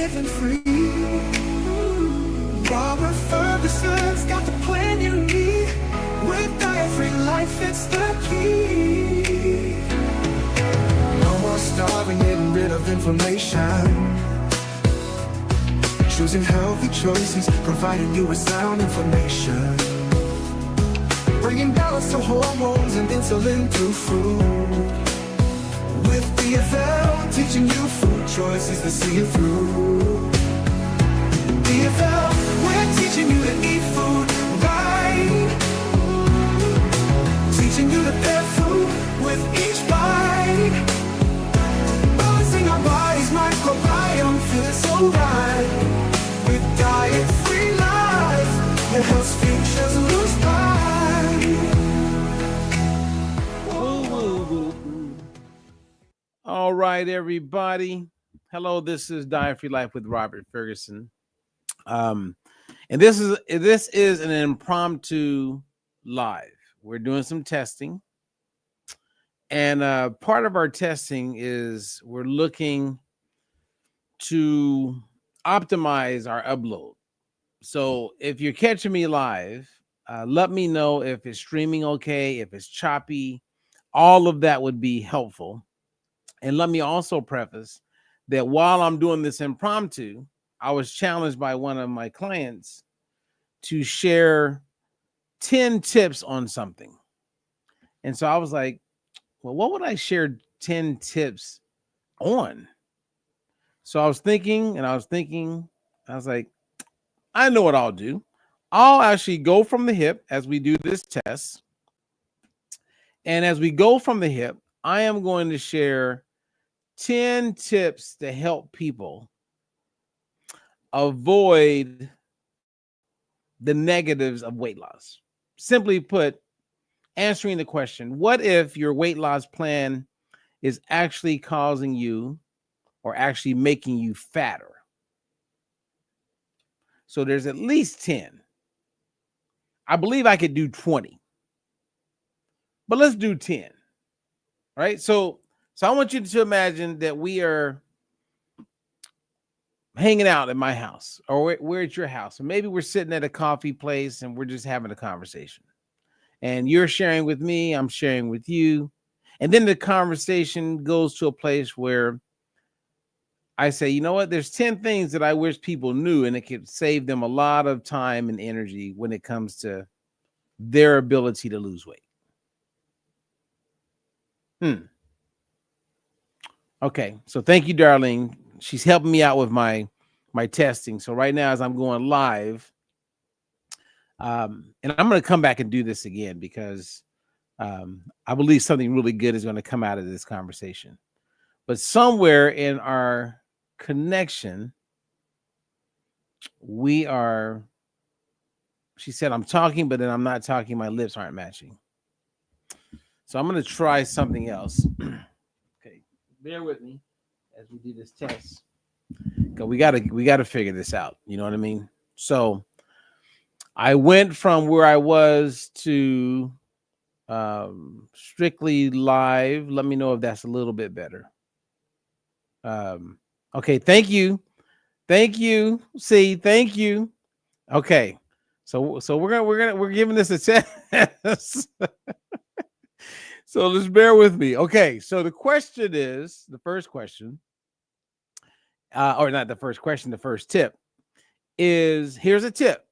living free. Robert Ferguson's got the plan you need. With diet-free life, it's the key. No more starving, getting rid of inflammation. Choosing healthy choices, providing you with sound information. Bringing balance to hormones and insulin through food. With DFL, teaching you food choices to see you through. DFL, we're teaching you to eat food right. Teaching you to pair food with each bite. Balancing our body's microbiome feels so right. With diet-free life, it helps futures lose time. All right, everybody. Hello, this is Diet-Free Life with Robert Ferguson. And this is an impromptu live. We're doing some testing. And part of our testing is we're looking to optimize our upload. So if you're catching me live, let me know if it's streaming okay, if it's choppy. All of that would be helpful. And let me also preface that while I'm doing this impromptu, I was challenged by one of my clients to share 10 tips on something. And so I was like, well, what would I share 10 tips on? So I was thinking, I was like, I know what I'll do. I'll actually go from the hip as we do this test. And as we go from the hip, I am going to share 10 tips to help people avoid the negatives of weight loss. Simply put, answering the question, what if your weight loss plan is actually causing you or actually making you fatter? So there's at least 10. I believe I could do 20, but let's do 10, right? So I want you to imagine that we are hanging out at my house, or we're at your house, and maybe we're sitting at a coffee place and we're just having a conversation. And you're sharing with me, I'm sharing with you. And then the conversation goes to a place where I say, you know what, there's 10 things that I wish people knew, and it could save them a lot of time and energy when it comes to their ability to lose weight. Okay, so thank you, Darlene. She's helping me out with my testing. So right now, as I'm going live, and I'm going to come back and do this again because I believe something really good is going to come out of this conversation. But somewhere in our connection, she said, I'm talking, but then I'm not talking. My lips aren't matching. So I'm going to try something else. Okay, bear with me as we do this test. We got to figure this out. You know what I mean? So I went from where I was to strictly live. Let me know if that's a little bit better. Okay, thank you. See, thank you. Okay, so we're giving this a test. So just bear with me. Okay, so the question is, the first question, or not the first question, the first tip is, here's a tip.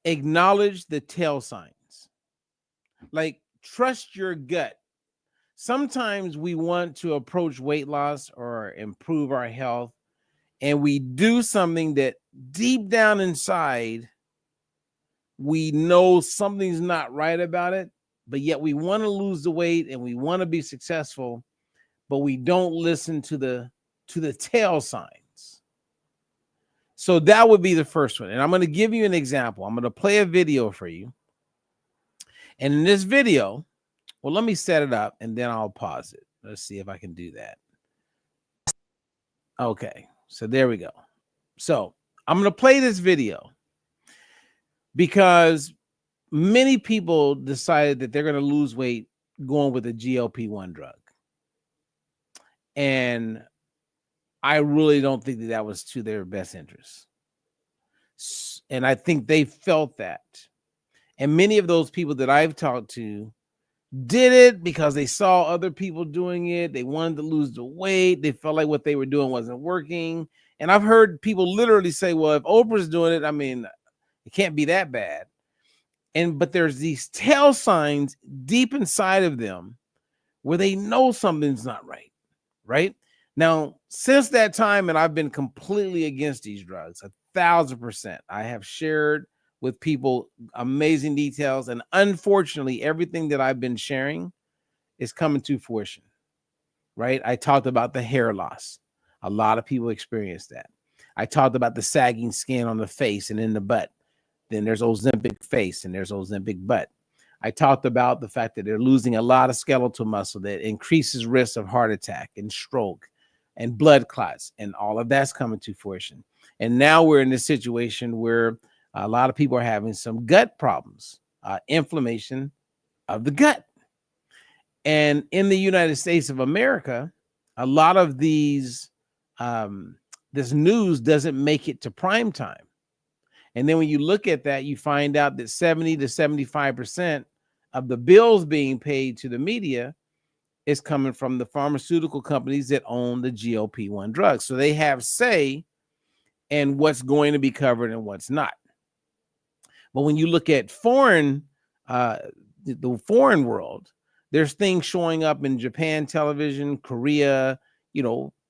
Acknowledge the tell signs. Like, trust your gut. Sometimes we want to approach weight loss or improve our health, and we do something that deep down inside, we know something's not right about it, but yet we want to lose the weight and we want to be successful, but we don't listen to the tail signs. So that would be the first one. And I'm going to give you an example. I'm going to play a video for you. And in this video, well, let me set it up and then I'll pause it. Let's see if I can do that. Okay, so there we go. So I'm going to play this video because many people decided that they're going to lose weight going with a GLP-1 drug. And I really don't think that that was to their best interest. And I think they felt that. And many of those people that I've talked to did it because they saw other people doing it. They wanted to lose the weight. They felt like what they were doing wasn't working. And I've heard people literally say, well, if Oprah's doing it, I mean, it can't be that bad. But there's these tell signs deep inside of them where they know something's not right, right? Now, since that time, and I've been completely against these drugs, 1,000%. I have shared with people amazing details, and unfortunately, everything that I've been sharing is coming to fruition, right? I talked about the hair loss. A lot of people experience that. I talked about the sagging skin on the face and in the butt. Then there's Ozempic face and there's Ozempic butt. I talked about the fact that they're losing a lot of skeletal muscle that increases risk of heart attack and stroke and blood clots, and all of that's coming to fruition. And now we're in this situation where a lot of people are having some gut problems, inflammation of the gut. And in the United States of America, a lot of these, this news doesn't make it to prime time. And then when you look at that, you find out that 70 to 75% of the bills being paid to the media is coming from the pharmaceutical companies that own the GLP-1 drugs. So they have say in what's going to be covered and what's not. But when you look at the foreign world, there's things showing up in Japan television, Korea,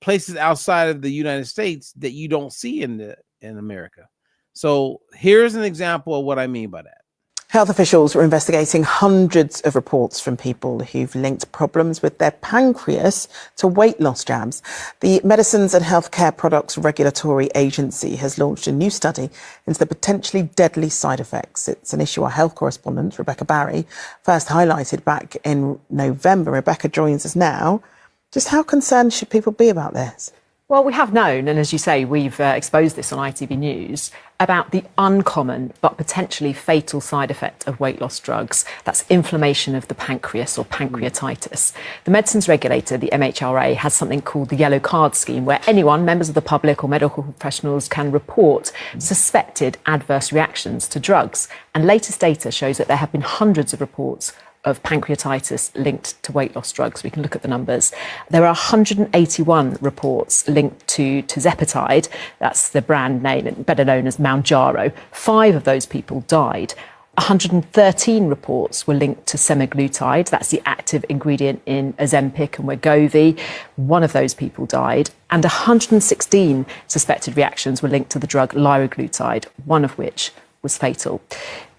places outside of the United States that you don't see in America. So here's an example of what I mean by that. Health officials were investigating hundreds of reports from people who've linked problems with their pancreas to weight loss jabs. The Medicines and Healthcare Products Regulatory Agency has launched a new study into the potentially deadly side effects. It's an issue our health correspondent, Rebecca Barry, first highlighted back in November. Rebecca joins us now. Just how concerned should people be about this? Well, we have known, and as you say, we've exposed this on ITV News, about the uncommon but potentially fatal side effect of weight loss drugs. That's inflammation of the pancreas or pancreatitis. The medicines regulator, the MHRA, has something called the yellow card scheme, where anyone, members of the public or medical professionals, can report suspected adverse reactions to drugs. And latest data shows that there have been hundreds of reports of pancreatitis linked to weight loss drugs. We can look at the numbers. There are 181 reports linked to tirzepatide. That's the brand name, better known as Mounjaro. 5 of those people died. 113 reports were linked to semaglutide. That's the active ingredient in Ozempic and Wegovy. 1 of those people died. And 116 suspected reactions were linked to the drug liraglutide, 1 of which was fatal.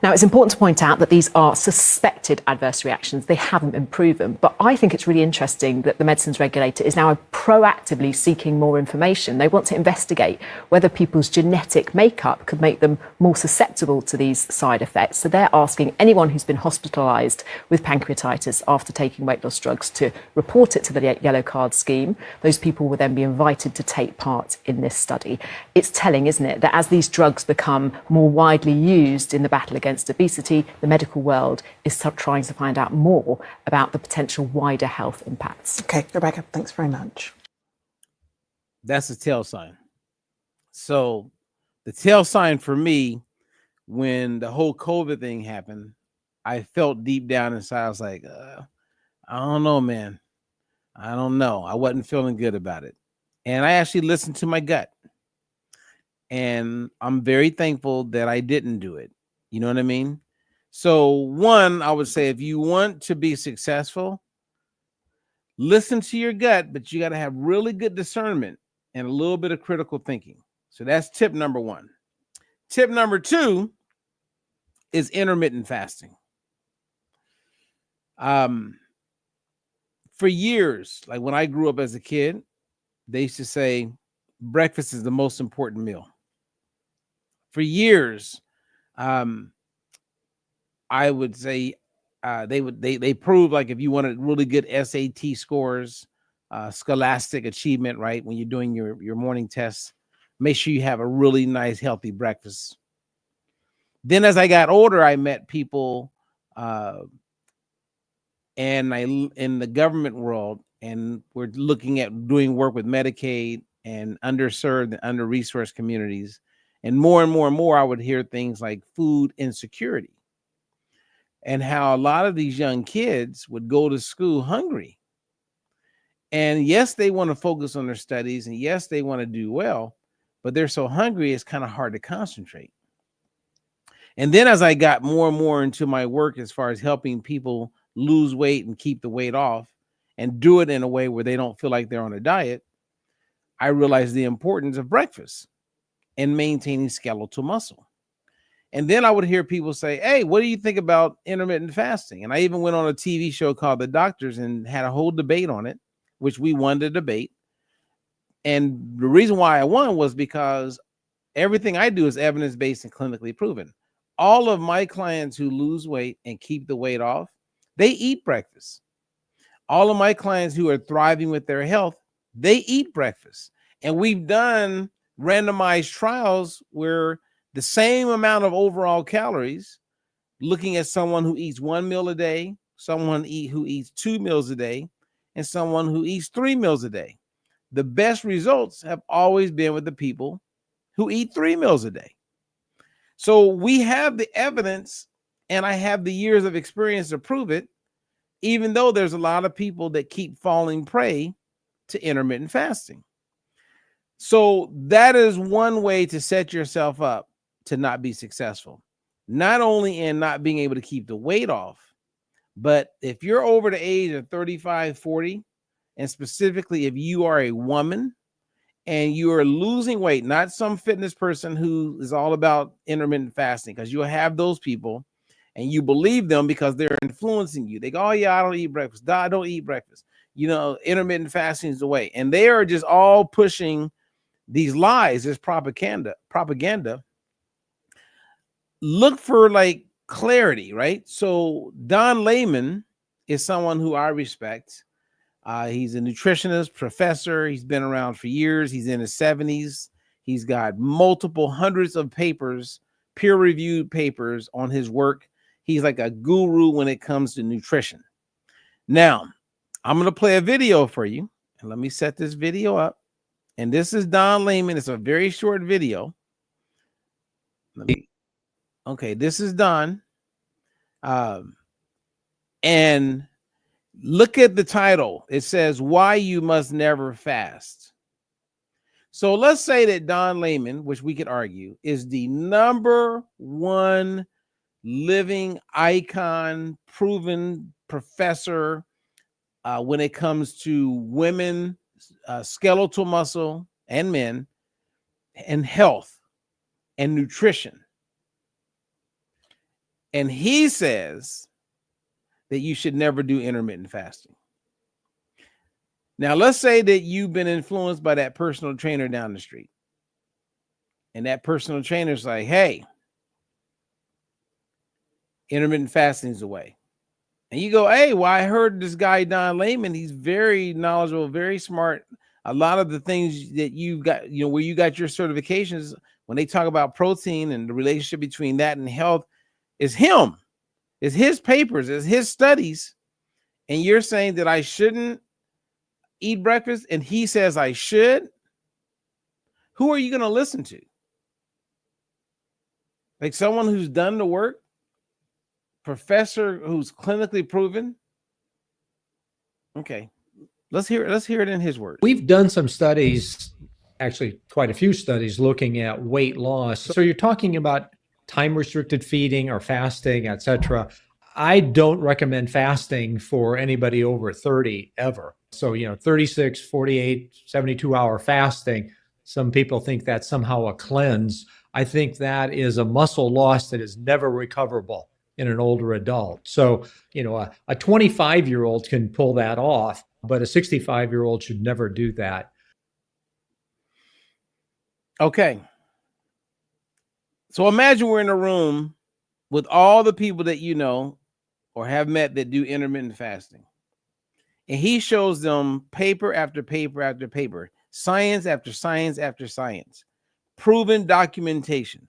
Now, it's important to point out that these are suspected adverse reactions. They haven't been proven. But I think it's really interesting that the medicines regulator is now proactively seeking more information. They want to investigate whether people's genetic makeup could make them more susceptible to these side effects. So they're asking anyone who's been hospitalised with pancreatitis after taking weight loss drugs to report it to the yellow card scheme. Those people will then be invited to take part in this study. It's telling, isn't it, that as these drugs become more widely used in the battle against obesity, the medical world is trying to find out more about the potential wider health impacts. Okay, Rebecca, thanks very much. That's a tell sign. So the tell sign for me, when the whole COVID thing happened, I felt deep down inside, I was like, I don't know, man. I don't know. I wasn't feeling good about it. And I actually listened to my gut. And I'm very thankful that I didn't do it. You know what I mean? So one, I would say if you want to be successful, listen to your gut, but you got to have really good discernment and a little bit of critical thinking. So that's tip number 1. Tip number 2 is intermittent fasting. For years, like when I grew up as a kid, they used to say breakfast is the most important meal. For years, I would say they prove, like, if you wanted really good SAT scores, scholastic achievement, right, when you're doing your morning tests, make sure you have a really nice healthy breakfast. Then as I got older, I met people in the government world, and we're looking at doing work with Medicaid and underserved and under-resourced communities. And more and more and more, I would hear things like food insecurity and how a lot of these young kids would go to school hungry. And yes, they want to focus on their studies, and yes, they want to do well, but they're so hungry, it's kind of hard to concentrate. And then as I got more and more into my work as far as helping people lose weight and keep the weight off and do it in a way where they don't feel like they're on a diet, I realized the importance of breakfast and maintaining skeletal muscle. And then I would hear people say, hey, what do you think about intermittent fasting? And I even went on a TV show called The Doctors and had a whole debate on it, which we won the debate. And the reason why I won was because everything I do is evidence-based and clinically proven. All of my clients who lose weight and keep the weight off, they eat breakfast. All of my clients who are thriving with their health, they eat breakfast. And we've done randomized trials where the same amount of overall calories, looking at someone who eats 1 meal a day, someone who eats 2 meals a day, and someone who eats 3 meals a day. The best results have always been with the people who eat 3 meals a day. So we have the evidence, and I have the years of experience to prove it, even though there's a lot of people that keep falling prey to intermittent fasting. So that is one way to set yourself up to not be successful, not only in not being able to keep the weight off, but if you're over the age of 35, 40, and specifically if you are a woman and you are losing weight, not some fitness person who is all about intermittent fasting, because you'll have those people and you believe them because they're influencing you. They go, oh yeah, I don't eat breakfast. I don't eat breakfast. You know, intermittent fasting is the way. And they are just all pushing these lies, this propaganda. Look for like clarity, right? So Don Layman is someone who I respect. He's a nutritionist, professor. He's been around for years. He's in his 70s. He's got multiple hundreds of papers, peer-reviewed papers on his work. He's like a guru when it comes to nutrition. Now, I'm going to play a video for you. And let me set this video up. And this is Don Layman. It's a very short video. Okay, this is Don. And look at the title. It says, Why You Must Never Fast. So let's say that Don Layman, which we could argue, is the #1 living icon, proven professor when it comes to women, skeletal muscle, and men, and health and nutrition. And he says that you should never do intermittent fasting. Now, let's say that you've been influenced by that personal trainer down the street. And that personal trainer's like, hey, intermittent fasting is the way. And you go, hey, well, I heard this guy, Don Layman, he's very knowledgeable, very smart. A lot of the things that you've got, you know, where you got your certifications, when they talk about protein and the relationship between that and health, is him. It's his papers, it's his studies. And you're saying that I shouldn't eat breakfast, and he says I should. Who are you going to listen to? Like someone who's done the work, professor who's clinically proven? Okay, let's hear it in his words. We've done some studies, actually quite a few studies, looking at weight loss. So you're talking about time restricted feeding or fasting, etc. I don't recommend fasting for anybody over 30 ever. So, you know, 36, 48, 72-hour fasting, some people think that's somehow a cleanse. I think that is a muscle loss that is never recoverable in an older adult. So, you know, a 25-year-old can pull that off, but a 65-year-old should never do that. Okay. So imagine we're in a room with all the people that you know or have met that do intermittent fasting. And he shows them paper after paper after paper, science after science after science, proven documentation,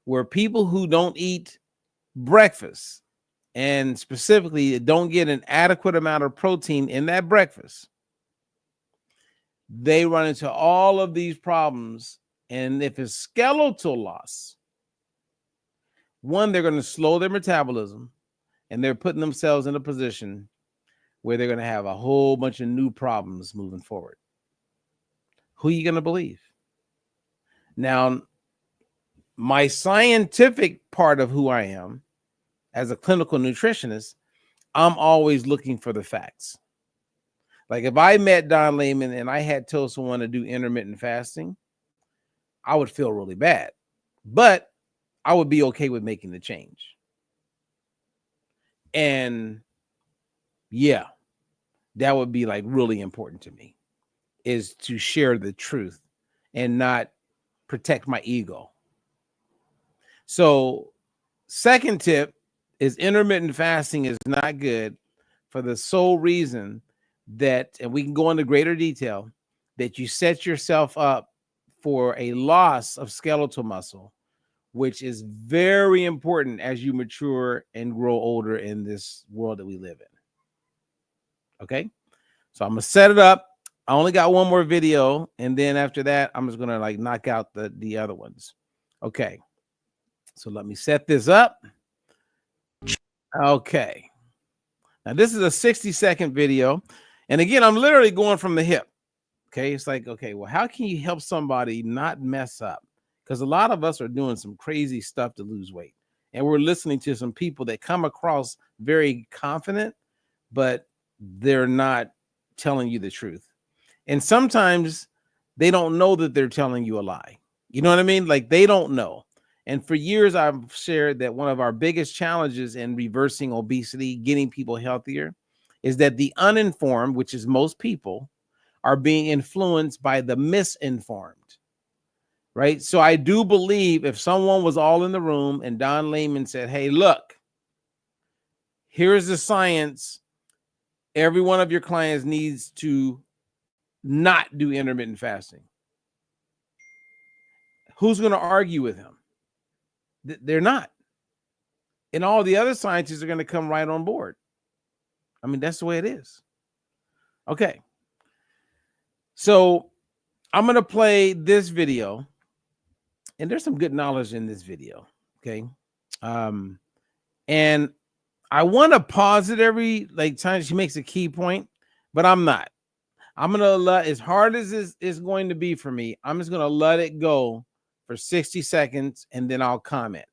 where people who don't eat breakfast and specifically don't get an adequate amount of protein in that breakfast, they run into all of these problems. And if it's skeletal loss, one, they're going to slow their metabolism, and they're putting themselves in a position where they're going to have a whole bunch of new problems moving forward. Who are you going to believe? Now, my scientific part of who I am as a clinical nutritionist, I'm always looking for the facts. Like if I met Don Layman and I had told someone to do intermittent fasting, I would feel really bad, but I would be okay with making the change. And yeah, that would be like really important to me, is to share the truth and not protect my ego. So second tip is intermittent fasting is not good for the sole reason that, and we can go into greater detail, that you set yourself up for a loss of skeletal muscle, which is very important as you mature and grow older in this world that we live in. Okay, so I'm gonna set it up. I only got one more video, and then after that, I'm just gonna like knock out the other ones. Okay, so let me set this up. Okay, now this is a 60-second video, and again, I'm literally going from the hip. Okay, it's like, okay, well, how can you help somebody not mess up? Because a lot of us are doing some crazy stuff to lose weight, and we're listening to some people that come across very confident, but they're not telling you the truth. And sometimes they don't know that they're telling you a lie. You know what I mean? Like they don't know. And for years, I've shared that one of our biggest challenges in reversing obesity, getting people healthier, is that the uninformed, which is most people, are being influenced by the misinformed. Right? So I do believe if someone was all in the room and Don Layman said, hey, look, here's the science. Every one of your clients needs to not do intermittent fasting. Who's going to argue with him? They're not. And all the other scientists are going to come right on board. I mean, that's the way it is. Okay. So I'm going to play this video. And there's some good knowledge in this video. Okay. And I want to pause it every time she makes a key point, but I'm not. I'm going to let, as hard as this is going to be for me, I'm just going to let it go for 60 seconds and then I'll comment.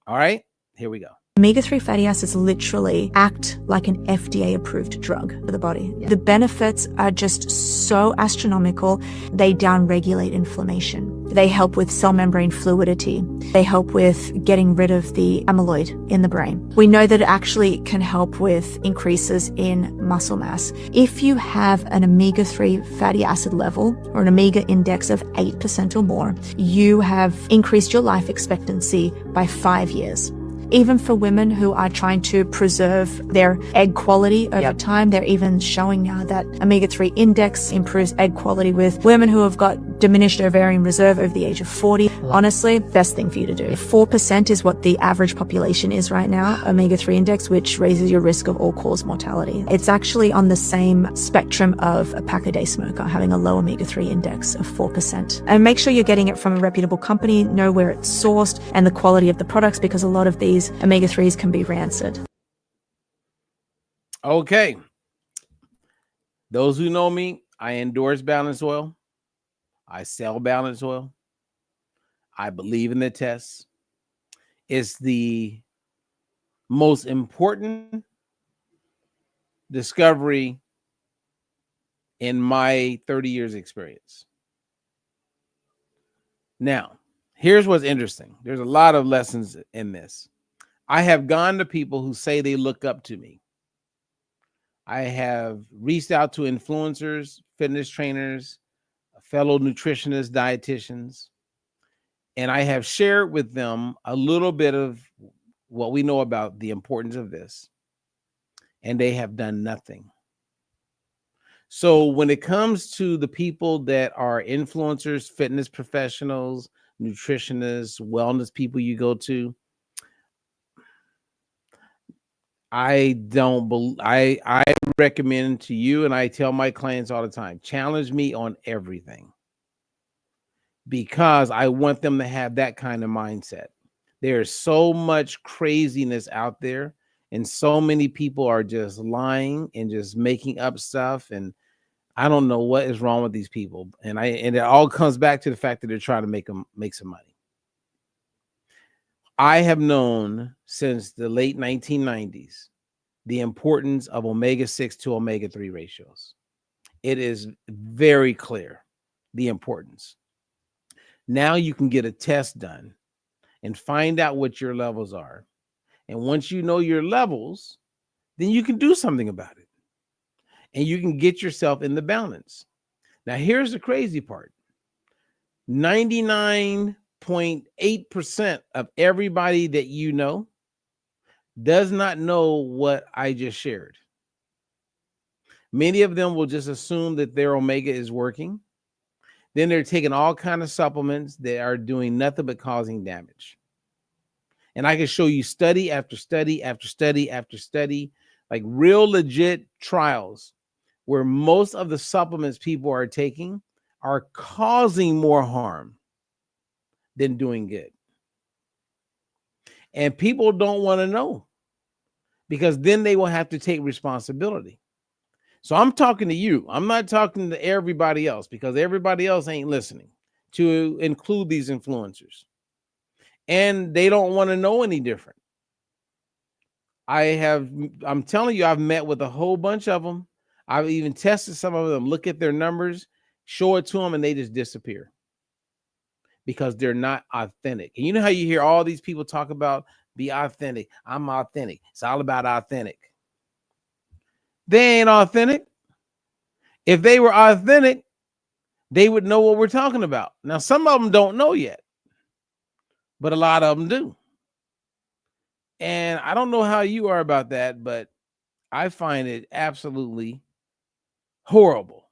All right, here we go. Omega-3 fatty acids literally act like an FDA-approved drug for the body. Yeah. The benefits are just so astronomical. They downregulate inflammation. They help with cell membrane fluidity. They help with getting rid of the amyloid in the brain. We know that it actually can help with increases in muscle mass. If you have an omega-3 fatty acid level or an omega index of 8% or more, you have increased your life expectancy by 5 years. Even for women who are trying to preserve their egg quality over time, they're even showing now that omega-3 index improves egg quality with women who have got diminished ovarian reserve over the age of 40. Honestly, best thing for you to do. 4% is what the average population is right now, omega-3 index, which raises your risk of all-cause mortality. It's actually on the same spectrum of a pack-a-day smoker, having a low omega-3 index of 4%. And make sure you're getting it from a reputable company, know where it's sourced, and the quality of the products, because a lot of these omega-3s can be rancid. Okay. Those who know me, I endorse balanced oil. I sell balanced oil. I believe in the tests. It's the most important discovery in my 30 years experience. Now, here's what's interesting. There's a lot of lessons in this. I have gone to people who say they look up to me. I have reached out to influencers, fitness trainers, fellow nutritionists, dietitians, and I have shared with them a little bit of what we know about the importance of this, and they have done nothing. So when it comes to the people that are influencers, fitness professionals, nutritionists, wellness people you go to, I don't believe, I recommend to you, and I tell my clients all the time, challenge me on everything, because I want them to have that kind of mindset. There's so much craziness out there, and so many people are just lying and just making up stuff, and I don't know what is wrong with these people. And it all comes back to the fact that they're trying to make some money. I have known since the late 1990s the importance of omega-6 to omega-3 ratios. It is very clear, the importance. Now you can get a test done and find out what your levels are. And once you know your levels, then you can do something about it. And you can get yourself in the balance. Now, here's the crazy part. 99.8% of everybody that you know does not know what I just shared. Many of them will just assume that their omega is working. Then they're taking all kinds of supplements that are doing nothing but causing damage. And I can show you study after study after study after study, like real legit trials where most of the supplements people are taking are causing more harm than doing good. And people don't want to know, because then they will have to take responsibility. So I'm talking to you. I'm not talking to everybody else, because everybody else ain't listening, to include these influencers. And they don't want to know any different. I'm telling you, I've met with a whole bunch of them. I've even tested some of them, look at their numbers, show it to them, and they just disappear because they're not authentic. And you know how you hear all these people talk about be authentic. I'm authentic. It's all about authentic. They ain't authentic. If they were authentic, they would know what we're talking about. Now, some of them don't know yet, but a lot of them do. And I don't know how you are about that, but I find it absolutely horrible.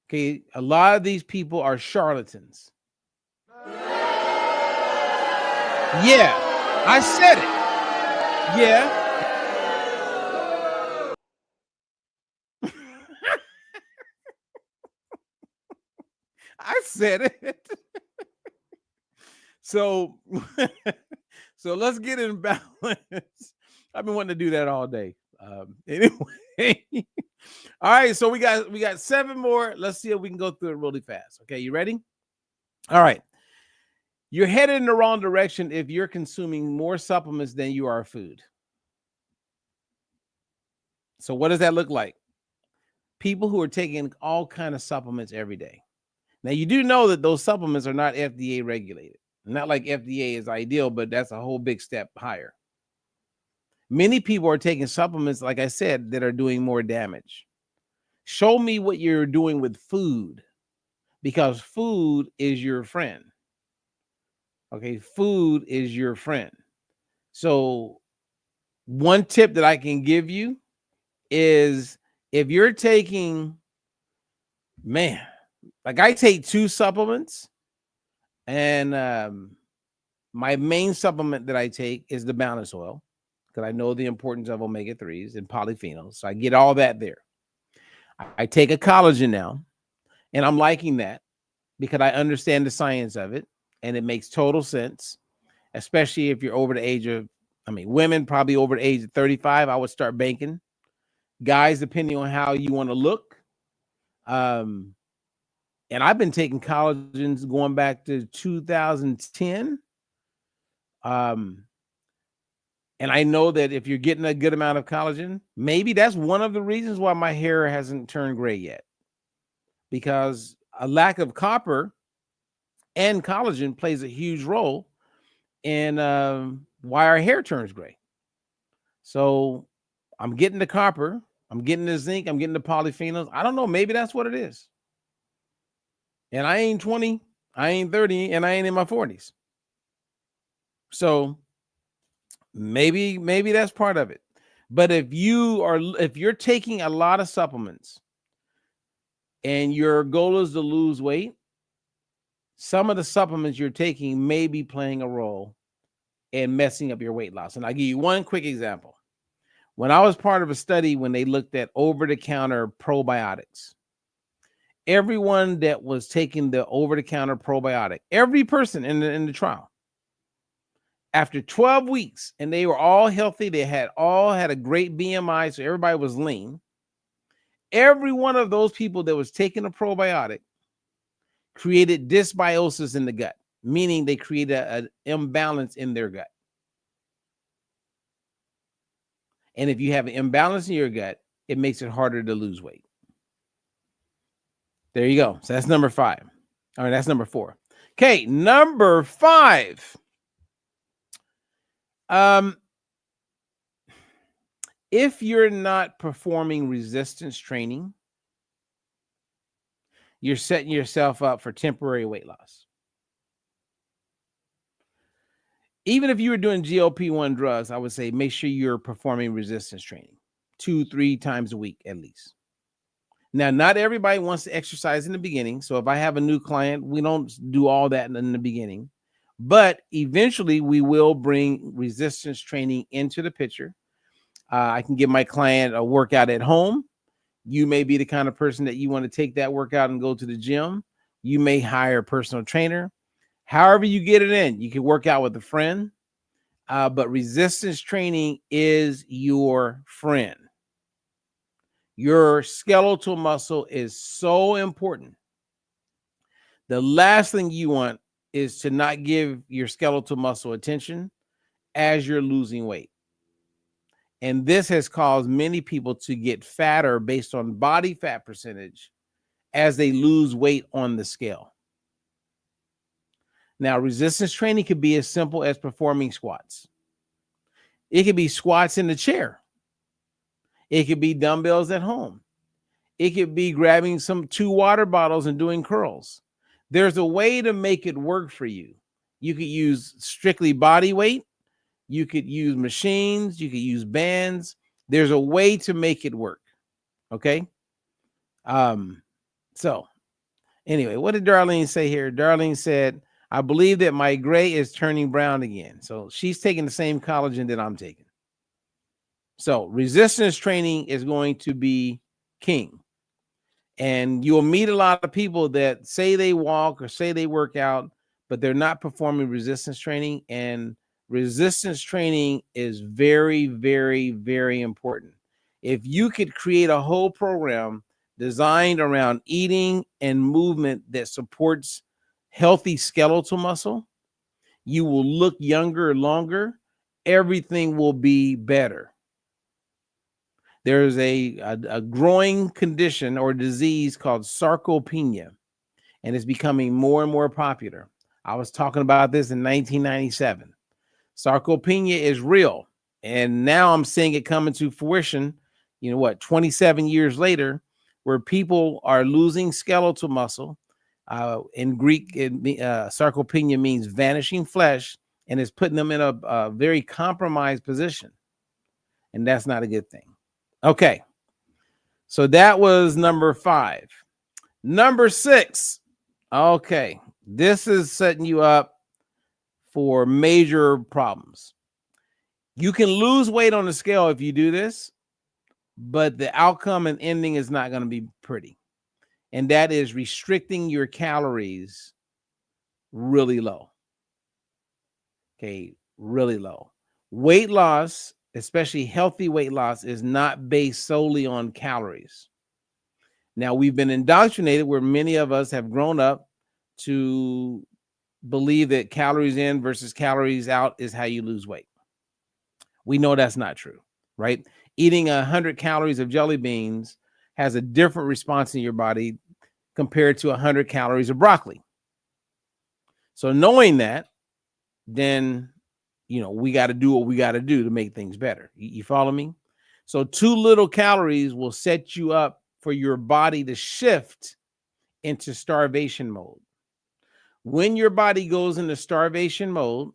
Okay, a lot of these people are charlatans. Yeah, I said it. Yeah. I said it. So let's get in balance. I've been wanting to do that all day. Anyway. All right, so we got 7 more. Let's see if we can go through it really fast. Okay, you ready? All right. You're headed in the wrong direction if you're consuming more supplements than you are food. So what does that look like? People who are taking all kinds of supplements every day. Now, you do know that those supplements are not FDA regulated. Not like FDA is ideal, but that's a whole big step higher. Many people are taking supplements, like I said, that are doing more damage. Show me what you're doing with food, because food is your friend. Okay, food is your friend. So one tip that I can give you is, if you're taking, like I take 2 supplements, and my main supplement that I take is the balance oil, because I know the importance of omega-3s and polyphenols. So I get all that there. I take a collagen now, and I'm liking that because I understand the science of it, and it makes total sense, especially if you're over the age of, women probably over the age of 35, I would start banking. Guys, depending on how you want to look. And I've been taking collagens going back to 2010. And I know that if you're getting a good amount of collagen, maybe that's one of the reasons why my hair hasn't turned gray yet, because a lack of copper and collagen plays a huge role in why our hair turns gray. So I'm getting the copper, I'm getting the zinc, I'm getting the polyphenols. I don't know, maybe that's what it is. And I ain't 20, I ain't 30, and I ain't in my 40s. So maybe that's part of it. But if you're taking a lot of supplements and your goal is to lose weight, some of the supplements you're taking may be playing a role and messing up your weight loss. And I'll give you one quick example. When I was part of a study when they looked at over-the-counter probiotics, everyone that was taking the over-the-counter probiotic, every person in the trial, after 12 weeks, and they were all healthy, they all had a great BMI, so everybody was lean. Every one of those people that was taking a probiotic created dysbiosis in the gut, meaning they created an imbalance in their gut. And if you have an imbalance in your gut, it makes it harder to lose weight. There you go. So that's number 5. All right, that's number 4. Okay, number 5. If you're not performing resistance training, you're setting yourself up for temporary weight loss. Even if you were doing GLP-1 drugs, I would say make sure you're performing resistance training 2-3 times a week at least. Now, not everybody wants to exercise in the beginning. So if I have a new client, we don't do all that in the beginning. But eventually, we will bring resistance training into the picture. I can give my client a workout at home. You may be the kind of person that you want to take that workout and go to the gym. You may hire a personal trainer. However you get it in, you can work out with a friend. But resistance training is your friend. Your skeletal muscle is so important. The last thing you want is to not give your skeletal muscle attention as you're losing weight. And this has caused many people to get fatter based on body fat percentage as they lose weight on the scale. Now, resistance training could be as simple as performing squats. It could be squats in the chair. It could be dumbbells at home. It could be grabbing 2 water bottles and doing curls. There's a way to make it work for you. You could use strictly body weight. You could use machines. You could use bands. There's a way to make it work. Okay. So anyway, what did Darlene say here? Darlene said, I believe that my gray is turning brown again. So she's taking the same collagen that I'm taking. So resistance training is going to be king. And you'll meet a lot of people that say they walk or say they work out, but they're not performing resistance training. And resistance training is very, very, very important. If you could create a whole program designed around eating and movement that supports healthy skeletal muscle, you will look younger longer. Everything will be better. There's a growing condition or disease called sarcopenia, and it's becoming more and more popular. I was talking about this in 1997. Sarcopenia is real, and now I'm seeing it come into fruition, 27 years later, where people are losing skeletal muscle. In Greek, sarcopenia means vanishing flesh, and it's putting them in a very compromised position, and that's not a good thing. Okay, so that was number 5. Number 6. Okay, this is setting you up for major problems. You can lose weight on the scale if you do this, but the outcome and ending is not going to be pretty. And that is restricting your calories really low. Okay, really low. Weight loss, especially healthy weight loss, is not based solely on calories. Now, we've been indoctrinated where many of us have grown up to believe that calories in versus calories out is how you lose weight. We know that's not true, right? Eating 100 calories of jelly beans has a different response in your body compared to 100 calories of broccoli. So knowing that, then we got to do what we got to do to make things better. You follow me? So too little calories will set you up for your body to shift into starvation mode. When your body goes into starvation mode,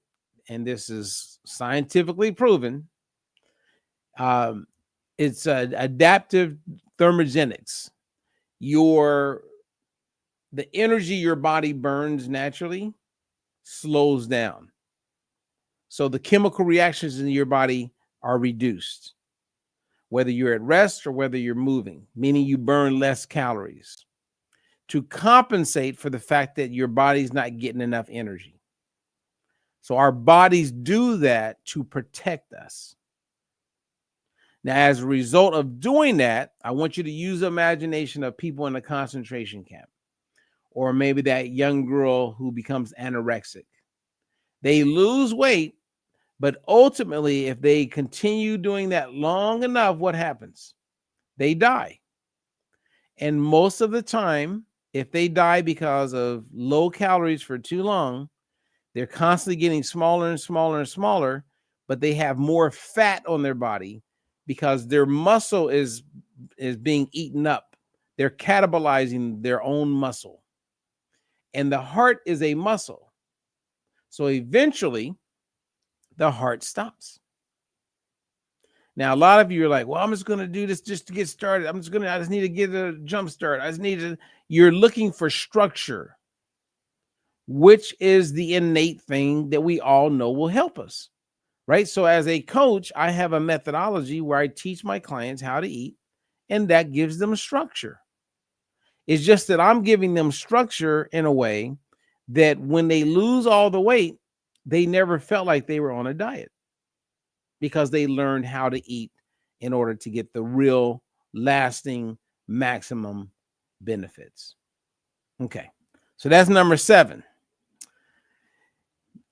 and this is scientifically proven, it's adaptive thermogenics. The energy your body burns naturally slows down. So the chemical reactions in your body are reduced, whether you're at rest or whether you're moving, meaning you burn less calories to compensate for the fact that your body's not getting enough energy. So our bodies do that to protect us. Now, as a result of doing that, I want you to use the imagination of people in a concentration camp, or maybe that young girl who becomes anorexic. They lose weight, but ultimately, if they continue doing that long enough, what happens? They die. And most of the time, if they die because of low calories for too long, they're constantly getting smaller and smaller and smaller, but they have more fat on their body because their muscle is being eaten up. They're catabolizing their own muscle. And the heart is a muscle. So eventually, the heart stops. Now, a lot of you are like, well, I'm just going to do this just to get started. I just need to get a jump start. You're looking for structure, which is the innate thing that we all know will help us, right? So as a coach, I have a methodology where I teach my clients how to eat, and that gives them structure. It's just that I'm giving them structure in a way that when they lose all the weight, they never felt like they were on a diet because they learned how to eat in order to get the real lasting maximum benefits. Okay, so that's number 7.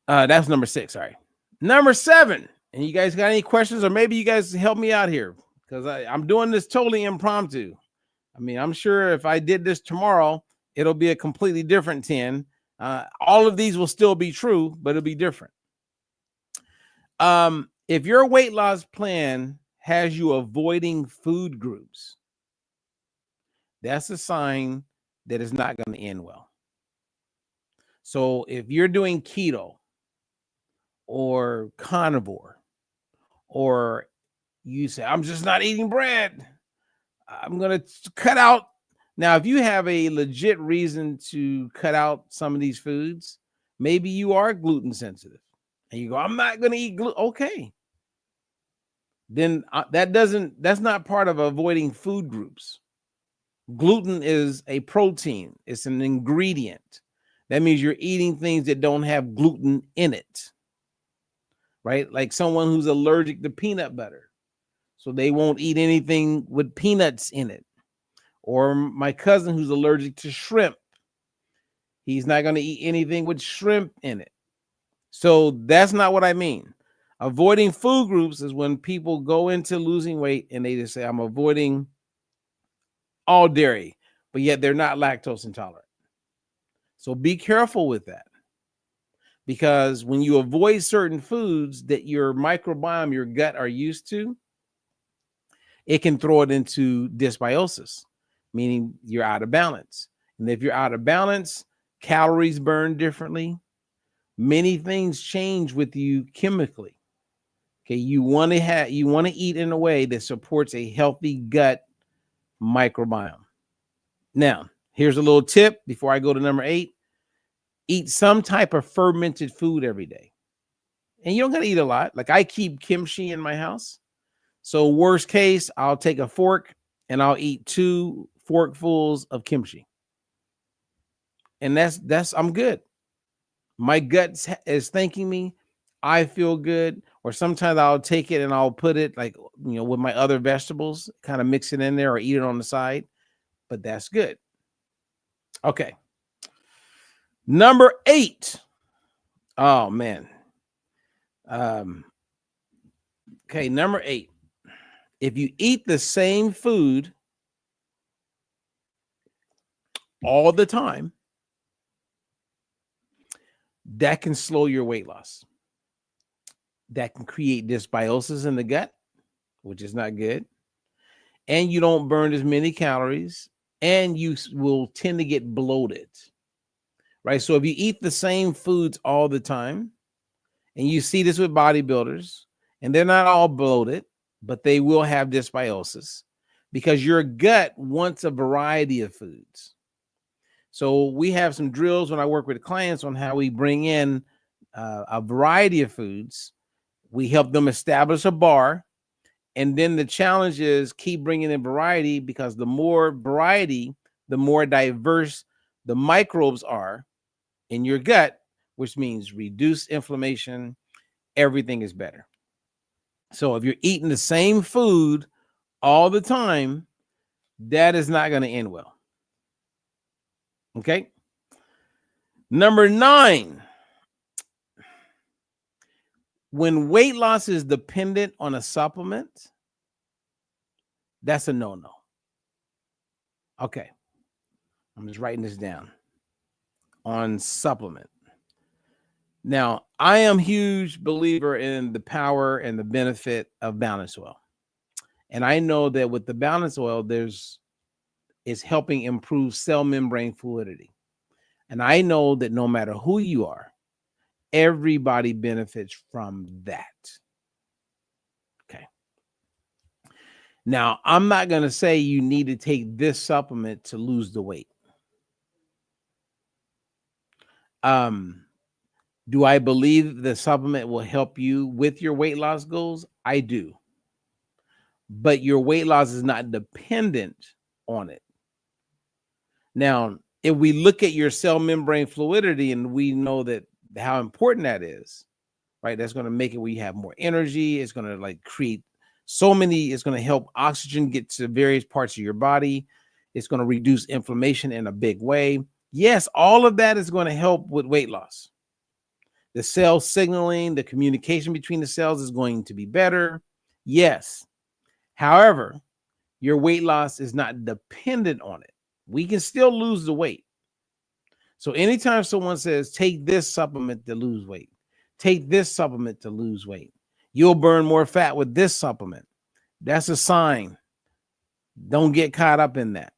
That's number 6, sorry. Number 7, and you guys got any questions, or maybe you guys help me out here because I'm doing this totally impromptu. I mean, I'm sure if I did this tomorrow, it'll be a completely different 10. All of these will still be true, but it'll be different. If your weight loss plan has you avoiding food groups, that's a sign that it's not going to end well. So if you're doing keto or carnivore, or you say, I'm just not eating bread, I'm going to cut out. Now, if you have a legit reason to cut out some of these foods, maybe you are gluten sensitive and you go, I'm not going to eat gluten. Okay. Then that's not part of avoiding food groups. Gluten is a protein. It's an ingredient. That means you're eating things that don't have gluten in it, right? Like someone who's allergic to peanut butter, so they won't eat anything with peanuts in it. Or my cousin who's allergic to shrimp, he's not going to eat anything with shrimp in it. So that's not what I mean. Avoiding food groups is when people go into losing weight and they just say, I'm avoiding all dairy, but yet they're not lactose intolerant. So be careful with that, because when you avoid certain foods that your microbiome, your gut are used to, it can throw it into dysbiosis, meaning you're out of balance. And if you're out of balance, calories burn differently. Many things change with you chemically. Okay, you want to eat in a way that supports a healthy gut microbiome. Now, here's a little tip before I go to number 8. Eat some type of fermented food every day. And you don't got to eat a lot. Like I keep kimchi in my house. So worst case, I'll take a fork and I'll eat 2 forkfuls of kimchi. And that's I'm good. My gut is thanking me. I feel good. Or sometimes I'll take it and I'll put it with my other vegetables, kind of mix it in there or eat it on the side. But that's good. Okay. Number 8. Oh, man. Okay, number 8. If you eat the same food all the time, that can slow your weight loss. That can create dysbiosis in the gut, which is not good. And you don't burn as many calories, and you will tend to get bloated, right? So if you eat the same foods all the time, and you see this with bodybuilders, and they're not all bloated, but they will have dysbiosis because your gut wants a variety of foods. So we have some drills when I work with clients on how we bring in a variety of foods. We help them establish a bar. And then the challenge is keep bringing in variety, because the more variety, the more diverse the microbes are in your gut, which means reduce inflammation. Everything is better. So if you're eating the same food all the time, that is not going to end well. Okay. Number 9, when weight loss is dependent on a supplement, that's a no-no. Okay. I'm just writing this down on supplement. Now, I am a huge believer in the power and the benefit of balance oil. And I know that with the balance oil, it's helping improve cell membrane fluidity. And I know that no matter who you are, everybody benefits from that. Okay. Now, I'm not going to say you need to take this supplement to lose the weight. Do I believe the supplement will help you with your weight loss goals? I do. But your weight loss is not dependent on it. Now, if we look at your cell membrane fluidity, and we know that how important that is, right? That's going to make it where you have more energy. It's going to like create it's going to help oxygen get to various parts of your body. It's going to reduce inflammation in a big way. Yes, all of that is going to help with weight loss. The cell signaling, the communication between the cells is going to be better. Yes. However, your weight loss is not dependent on it. We can still lose the weight. So anytime someone says, take this supplement to lose weight, take this supplement to lose weight, you'll burn more fat with this supplement, that's a sign. Don't get caught up in that.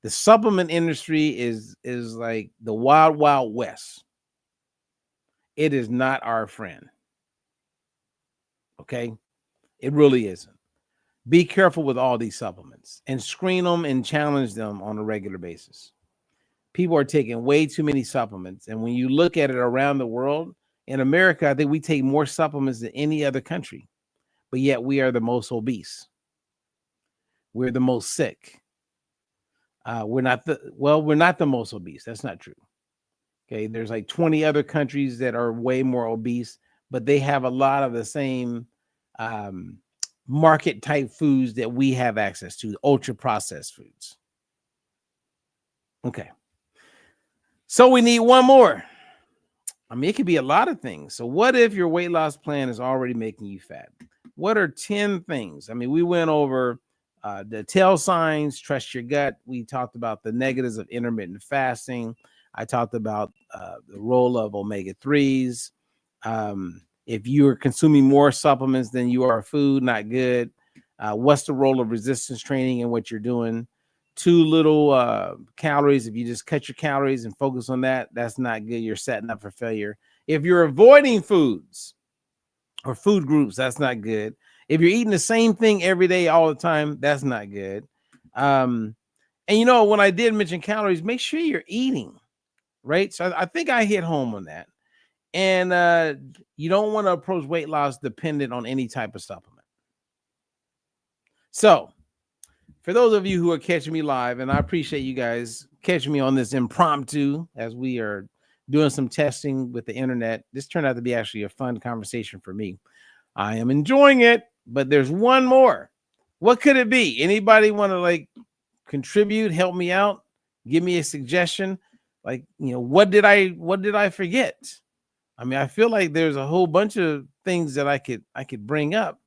The supplement industry is like the wild, wild west. It is not our friend. Okay? It really isn't. Be careful with all these supplements and screen them and challenge them on a regular basis. People are taking way too many supplements. And when you look at it around the world, in America, I think we take more supplements than any other country, but yet we are the most obese. We're the most sick. We're not the most obese. That's not true. Okay, there's like 20 other countries that are way more obese, but they have a lot of the same market type foods that we have access to, ultra processed foods. Okay. So we need one more. I mean, it could be a lot of things. So what if your weight loss plan is already making you fat? What are 10 things? I mean, we went over the tell signs, trust your gut. We talked about the negatives of intermittent fasting. I talked about the role of omega-3s. If you're consuming more supplements than you are food, not good. What's the role of resistance training in what you're doing? Too little calories. If you just cut your calories and focus on that, that's not good. You're setting up for failure. If you're avoiding foods or food groups, that's not good. If you're eating the same thing every day, all the time, that's not good. And you know, when I did mention calories, make sure you're eating, right? So I think I hit home on that. And you don't want to approach weight loss dependent on any type of supplement. So for those of you who are catching me live, and I appreciate you guys catching me on this impromptu as we are doing some testing with the internet. This turned out to be actually a fun conversation for me. I am enjoying it, but there's one more. What could it be? Anybody want to like contribute, help me out, give me a suggestion? Like, you know, what did I forget? I mean, I feel like there's a whole bunch of things that I could bring up.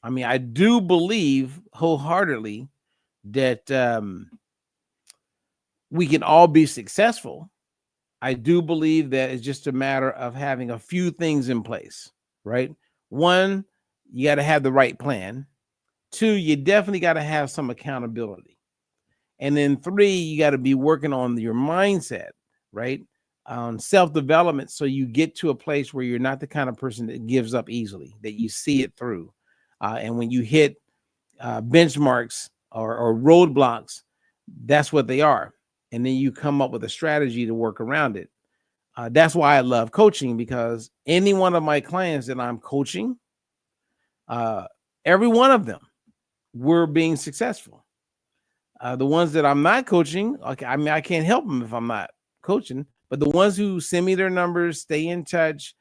I mean, I do believe wholeheartedly that we can all be successful. I do believe that it's just a matter of having a few things in place, right? One, you got to have the right plan. Two, you definitely got to have some accountability. And then 3, you got to be working on your mindset, right? On self-development, so you get to a place where you're not the kind of person that gives up easily, that you see it through. And when you hit benchmarks or roadblocks, that's what they are. And then you come up with a strategy to work around it. That's why I love coaching, because any one of my clients that I'm coaching, every one of them, we're being successful. The ones that I'm not coaching, okay, I mean, I can't help them if I'm not coaching, but the ones who send me their numbers, stay in touch,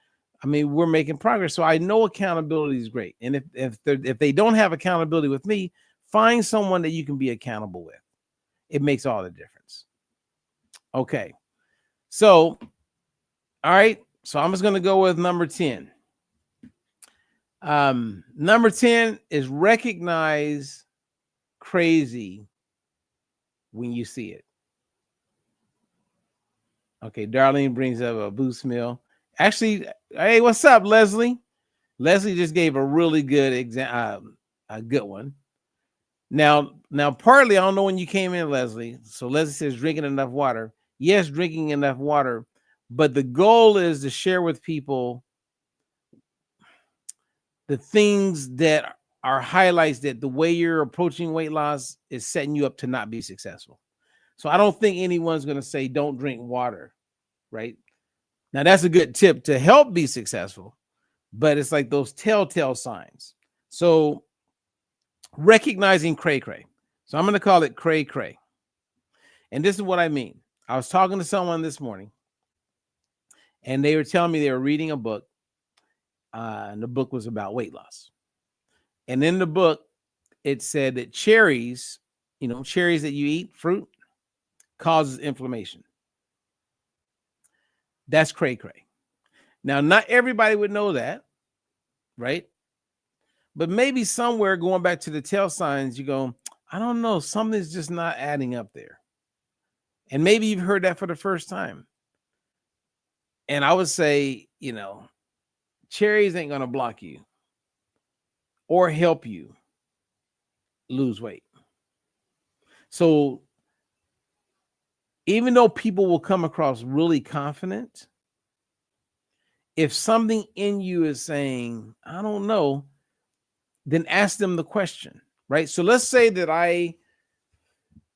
I mean, we're making progress. So I know accountability is great. And if they don't have accountability with me, find someone that you can be accountable with. It makes all the difference. Okay. So, all right. So I'm just going to go with number 10. Number 10 is recognize crazy when you see it. Okay. Darlene brings up a boost meal. Actually, hey, what's up, Leslie? Leslie just gave a really good a good one. Now, partly, I don't know when you came in, Leslie. So Leslie says drinking enough water. Yes, drinking enough water, but the goal is to share with people the things that are highlights that the way you're approaching weight loss is setting you up to not be successful. So I don't think anyone's going to say don't drink water, right? Now, that's a good tip to help be successful, but it's like those telltale signs. So recognizing cray-cray. So I'm going to call it cray-cray. And this is what I mean. I was talking to someone this morning, and they were telling me they were reading a book, and the book was about weight loss. And in the book, it said that cherries, cherries that you eat, fruit, causes inflammation. That's cray-cray. Now, not everybody would know that, right? But maybe somewhere, going back to the tell signs, you go, I don't know, something's just not adding up there. And maybe you've heard that for the first time. And I would say, cherries ain't going to block you or help you lose weight. So even though people will come across really confident, if something in you is saying, I don't know, then ask them the question, right? So let's say that I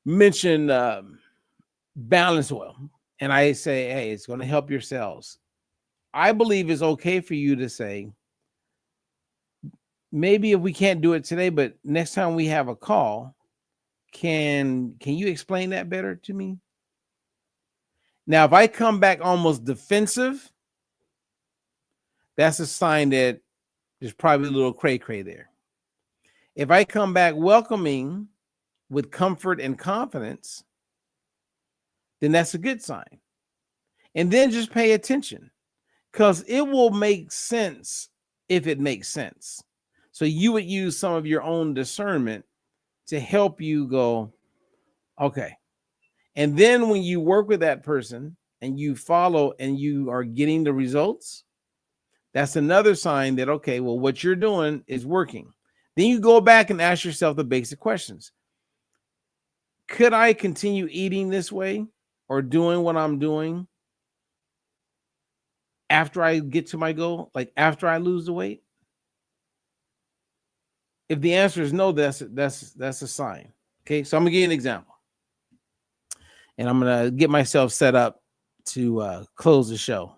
mention balance oil, and I say, hey, it's going to help your cells. I believe it's okay for you to say, maybe if we can't do it today, but next time we have a call, can you explain that better to me? Now, if I come back almost defensive, that's a sign that there's probably a little cray-cray there. If I come back welcoming with comfort and confidence, then that's a good sign. And then just pay attention, because it will make sense if it makes sense. So you would use some of your own discernment to help you go, okay. And then when you work with that person and you follow and you are getting the results, that's another sign that, okay, well, what you're doing is working. Then you go back and ask yourself the basic questions. Could I continue eating this way or doing what I'm doing after I get to my goal, like after I lose the weight? If the answer is no, that's a sign. Okay, so I'm gonna give you an example, and I'm gonna get myself set up to close the show.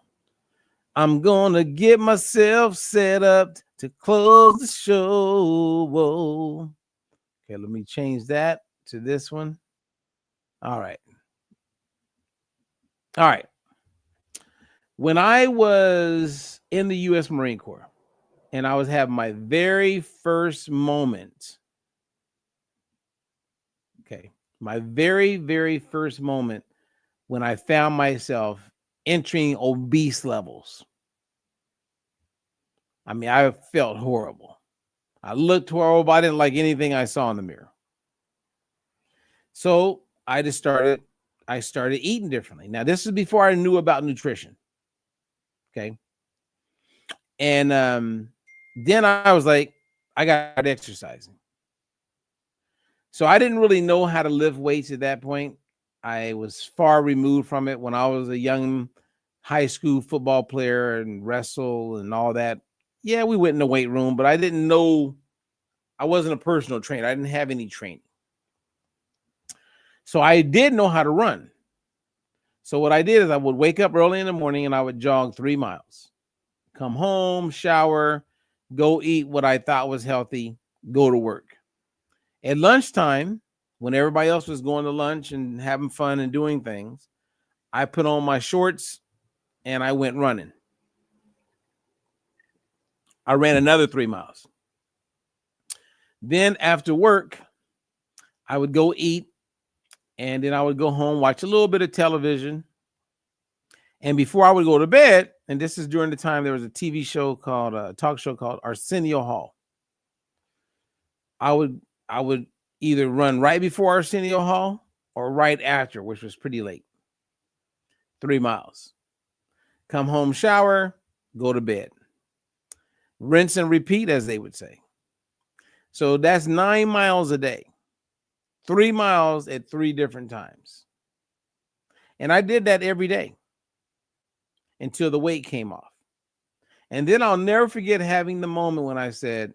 I'm gonna get myself set up to close the show. Whoa. Okay, let me change that to this one. All right. When I was in the U.S. Marine Corps and I was having my very first moment, my very, very first moment when I found myself entering obese levels. I mean, I felt horrible. I looked horrible. I didn't like anything I saw in the mirror. So I started eating differently. Now, this is before I knew about nutrition. Okay. And then I was like, I got exercising. So I didn't really know how to lift weights at that point. I was far removed from it when I was a young high school football player and wrestle and all that. Yeah, we went in the weight room, but I didn't know. I wasn't a personal trainer. I didn't have any training. So I did know how to run. So what I did is I would wake up early in the morning and I would jog 3 miles, come home, shower, go eat what I thought was healthy, go to work. At lunchtime, when everybody else was going to lunch and having fun and doing things, I put on my shorts and I went running. I ran another 3 miles. Then after work, I would go eat, and then I would go home, watch a little bit of television. And before I would go to bed, and this is during the time there was a TV show called a talk show called Arsenio Hall. I would either run right before Arsenio Hall or right after, which was pretty late. 3 miles. Come home, shower, go to bed. Rinse and repeat, as they would say. So that's 9 miles a day. 3 miles at 3 different times. And I did that every day until the weight came off. And then I'll never forget having the moment when I said,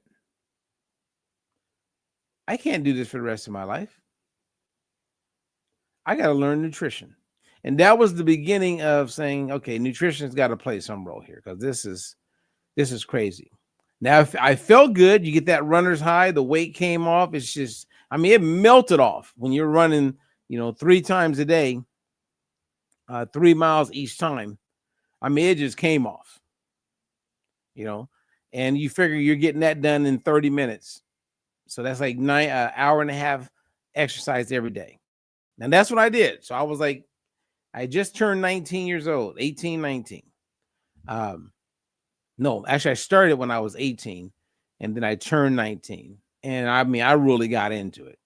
I can't do this for the rest of my life. I got to learn nutrition. And that was the beginning of saying, okay, nutrition's got to play some role here, because this is crazy. Now, if I felt good, you get that runner's high, the weight came off. It's just, I mean, it melted off when you're running, 3 times a day, 3 miles each time. I mean, it just came off, and you figure you're getting that done in 30 minutes. So that's like 9 hour and a half exercise every day. And that's what I did. So I was like, I just turned 19 years old, 18, 19. No, actually I started when I was 18 and then I turned 19. And I mean, I really got into it.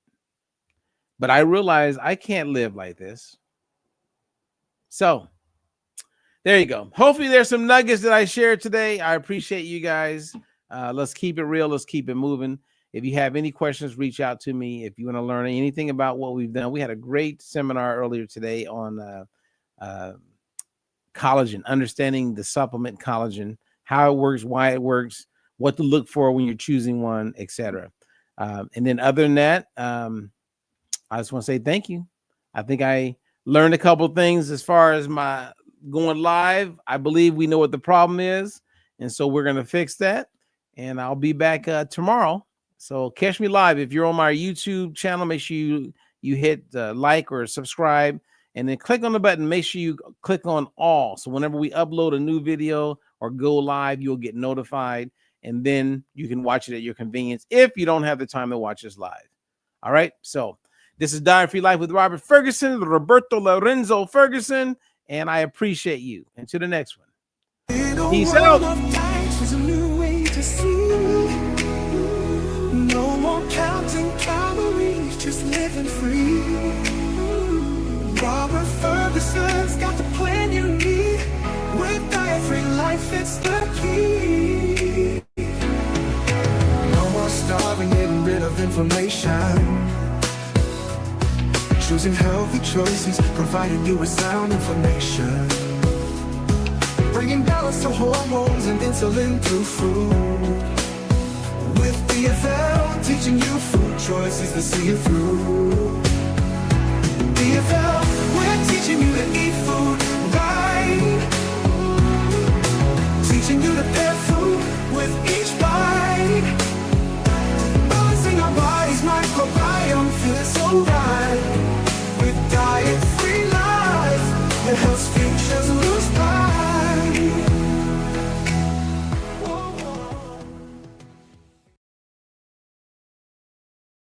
But I realized I can't live like this. So there you go. Hopefully there's some nuggets that I shared today. I appreciate you guys. Let's keep it real. Let's keep it moving. If you have any questions, reach out to me. If you want to learn anything about what we've done, we had a great seminar earlier today on collagen, understanding the supplement collagen, how it works, why it works, what to look for when you're choosing one, etc. And then other than that, I just want to say thank you. I think I learned a couple things as far as my going live. I believe we know what the problem is, and so we're going to fix that. And I'll be back tomorrow. So catch me live. If you're on my YouTube channel, make sure you hit like or subscribe, and then click on the button. Make sure you click on all. So whenever we upload a new video or go live, you'll get notified, and then you can watch it at your convenience if you don't have the time to watch us live. All right. So this is Diet Free Life with Robert Ferguson, Roberto Lorenzo Ferguson, and I appreciate you. Until the next one. Peace out. No more counting calories, just living free. Robert Ferguson's got the plan you need. With Diet Free Life, it's the key. No more starving, getting rid of inflammation. Choosing healthy choices, providing you with sound information. Bringing balance to hormones and insulin through food. With the FM, teaching you food choices to see you through. The FM.